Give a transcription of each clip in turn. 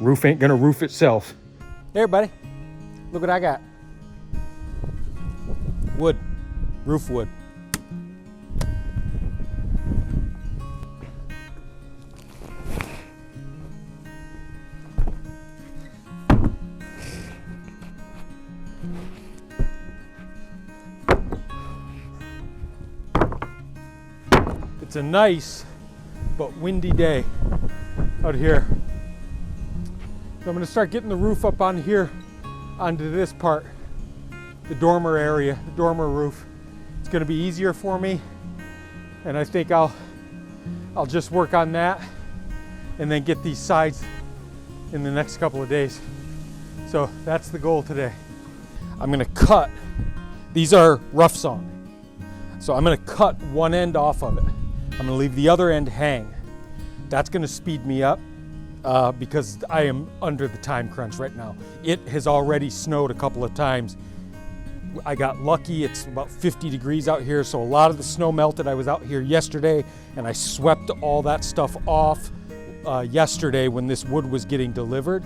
Roof ain't gonna roof itself. Hey everybody, look what I got. Wood, roof wood. It's a nice but windy day out here. So I'm going to start getting the roof up on here onto this part, the dormer area, the dormer roof. It's going to be easier for me, and I think I'll just work on that and then get these sides in the next couple of days. So that's the goal today. I'm going to cut, these are rough sawn, so I'm going to cut one end off of it. I'm going to leave the other end hang. That's going to speed me up because I am under the time crunch right now. It has already snowed a couple of times. I got lucky, it's about 50 degrees out here, so a lot of the snow melted. I was out here yesterday and I swept all that stuff off yesterday when this wood was getting delivered.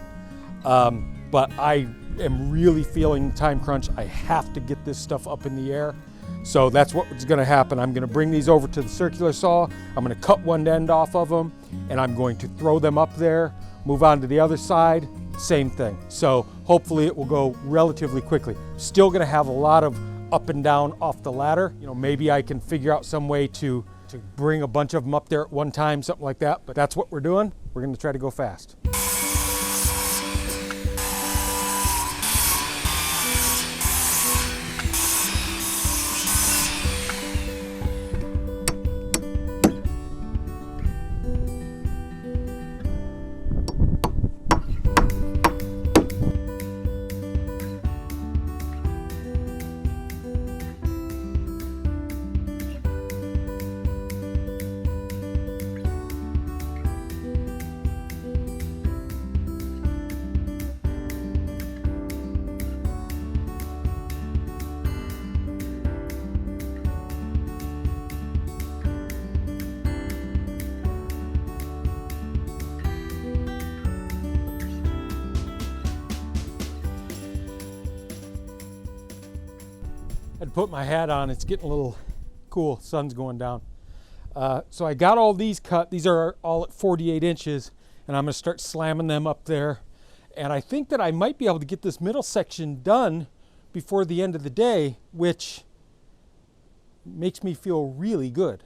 But I am really feeling the time crunch. I have to get this stuff up in the air. So that's what's going to happen. I'm going to bring these over to the circular saw. I'm going to cut one end off of them and I'm going to throw them up there, move on to the other side, same thing. So hopefully it will go relatively quickly. Still going to have a lot of up and down off the ladder. You know, maybe I can figure out some way to bring a bunch of them up there at one time, something like that. But that's what we're doing. We're going to try to go fast. I'd put my hat on. It's getting a little cool. Sun's going down. So I got all these cut. These are all at 48 inches, and I'm going to start slamming them up there. And I think that I might be able to get this middle section done before the end of the day, which makes me feel really good.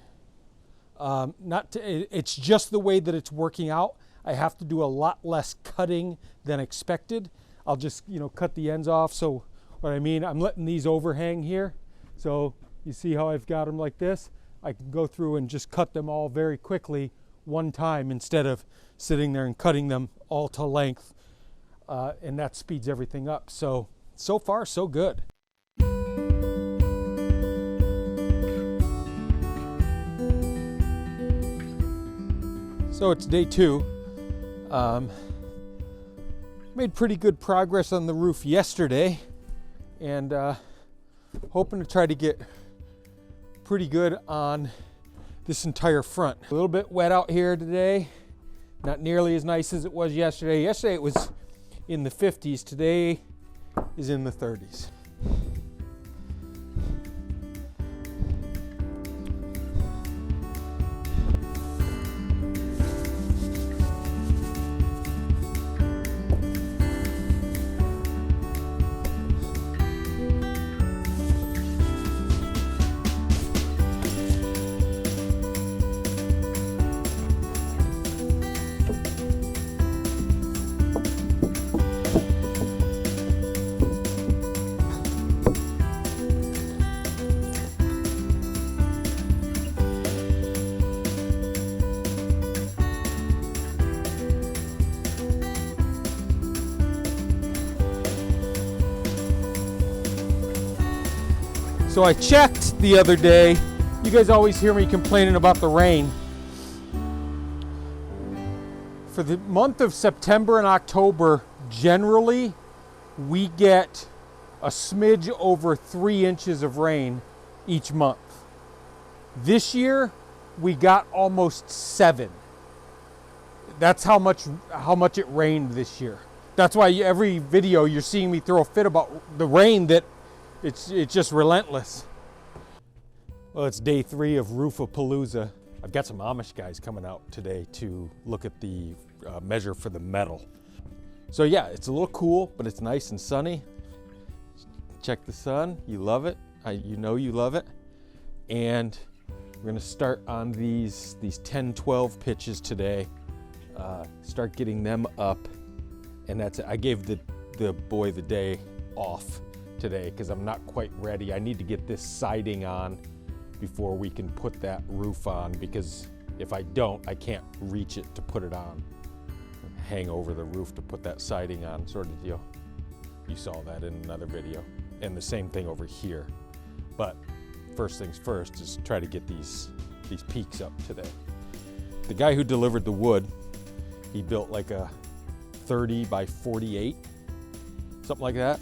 It's just the way that it's working out. I have to do a lot less cutting than expected. I'll just, cut the ends off. So what I mean, I'm letting these overhang here. So you see how I've got them like this? I can go through and just cut them all very quickly one time instead of sitting there and cutting them all to length. And that speeds everything up. So far, so good. So it's day 2. Made pretty good progress on the roof yesterday, and hoping to try to get pretty good on this entire front. A little bit wet out here today, not nearly as nice as it was yesterday. Yesterday it was in the 50s, today is in the 30s. So I checked the other day. You guys always hear me complaining about the rain. For the month of September and October, generally, we get a smidge over 3 inches of rain each month. This year, we got almost 7. That's how much it rained this year. That's why every video you're seeing me throw a fit about the rain, that it's just relentless. Well, it's day 3 of Roofapalooza. I've got some Amish guys coming out today to look at the measure for the metal. So yeah, it's a little cool, but it's nice and sunny. Check the sun, you love it. You know you love it. And we're gonna start on these 10-12 pitches today. Start getting them up, and that's it. I gave the boy the day off today because I'm not quite ready. I need to get this siding on before we can put that roof on, because if I don't, I can't reach it to put it on. Hang over the roof to put that siding on, sort of deal. You saw that in another video. And the same thing over here. But first things first is try to get these peaks up today. The guy who delivered the wood, he built like a 30 by 48, something like that.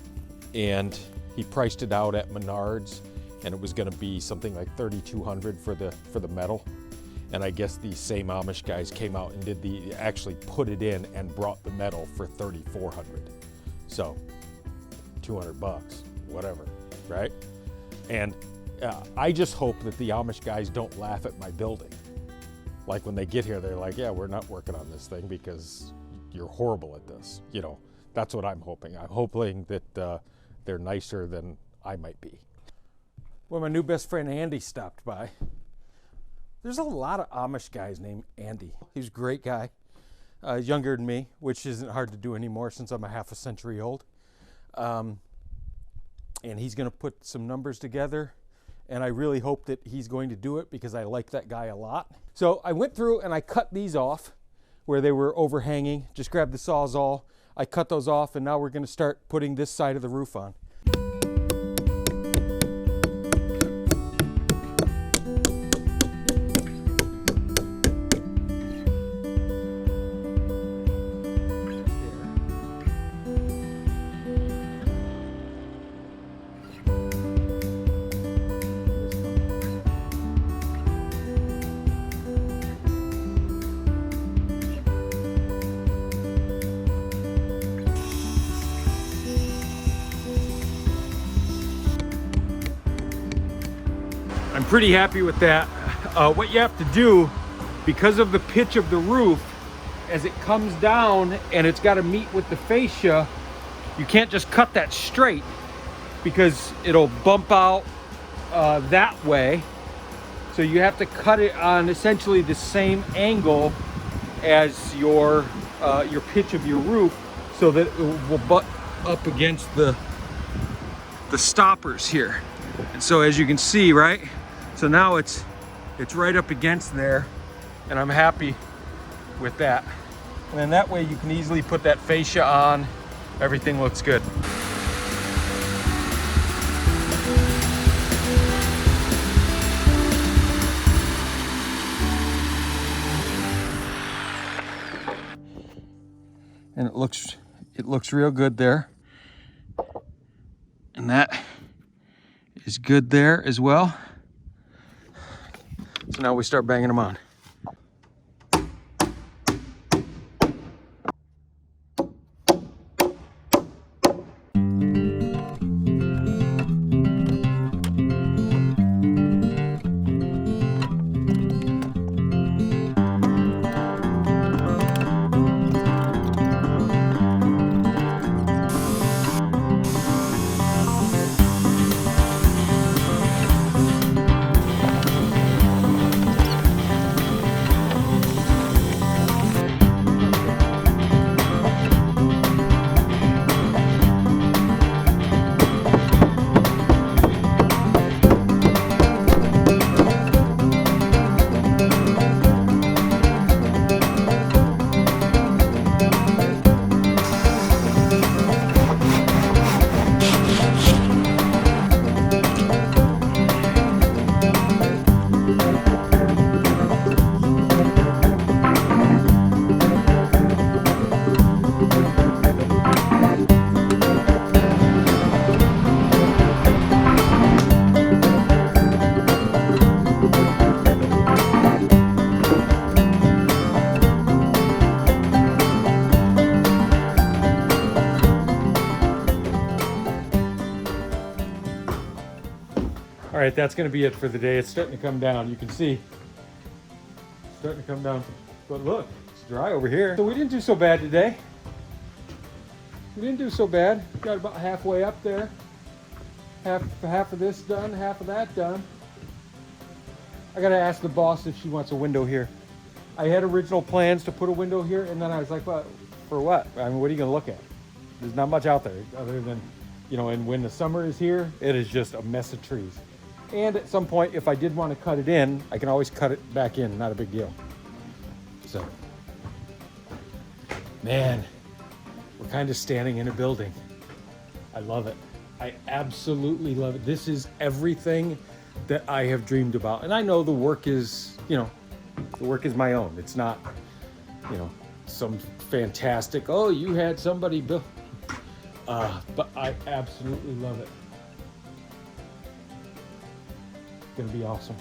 And he priced it out at Menards, and it was gonna be something like $3,200 for the metal. And I guess these same Amish guys came out and actually put it in and brought the metal for $3,400. So $200, whatever, right? And I just hope that the Amish guys don't laugh at my building. Like when they get here, they're like, yeah, we're not working on this thing because you're horrible at this. You know, that's what I'm hoping. I'm hoping that they're nicer than I might be. Well, my new best friend Andy stopped by. There's a lot of Amish guys named Andy. He's a great guy, younger than me, which isn't hard to do anymore since I'm a half a century old. And he's gonna put some numbers together, and I really hope that he's going to do it because I like that guy a lot. So I went through and I cut these off where they were overhanging, just grabbed the Sawzall, I cut those off, and now we're gonna start putting this side of the roof on. I'm pretty happy with that. What you have to do, because of the pitch of the roof, as it comes down and it's got to meet with the fascia, you can't just cut that straight because it'll bump out that way. So you have to cut it on essentially the same angle as your pitch of your roof, so that it will butt up against the stoppers here. And so as you can see, right? So now it's right up against there, and I'm happy with that. And then that way you can easily put that fascia on. Everything looks good. And it looks real good there. And that is good there as well. So now we start banging them on. All right, that's gonna be it for the day. It's starting to come down. You can see it's starting to come down. But look, it's dry over here. So we didn't do so bad today. We didn't do so bad. Got about halfway up there. Half of this done, half of that done. I gotta ask the boss if she wants a window here. I had original plans to put a window here, and then I was like, well, for what? I mean, what are you gonna look at? There's not much out there other than, you know, and when the summer is here, it is just a mess of trees. And at some point, if I did want to cut it in, I can always cut it back in, not a big deal. So, man, we're kind of standing in a building. I love it. I absolutely love it. This is everything that I have dreamed about. And I know the work is, you know, the work is my own. It's not, you know, some fantastic, oh, you had somebody build. But I absolutely love it. It's gonna be awesome.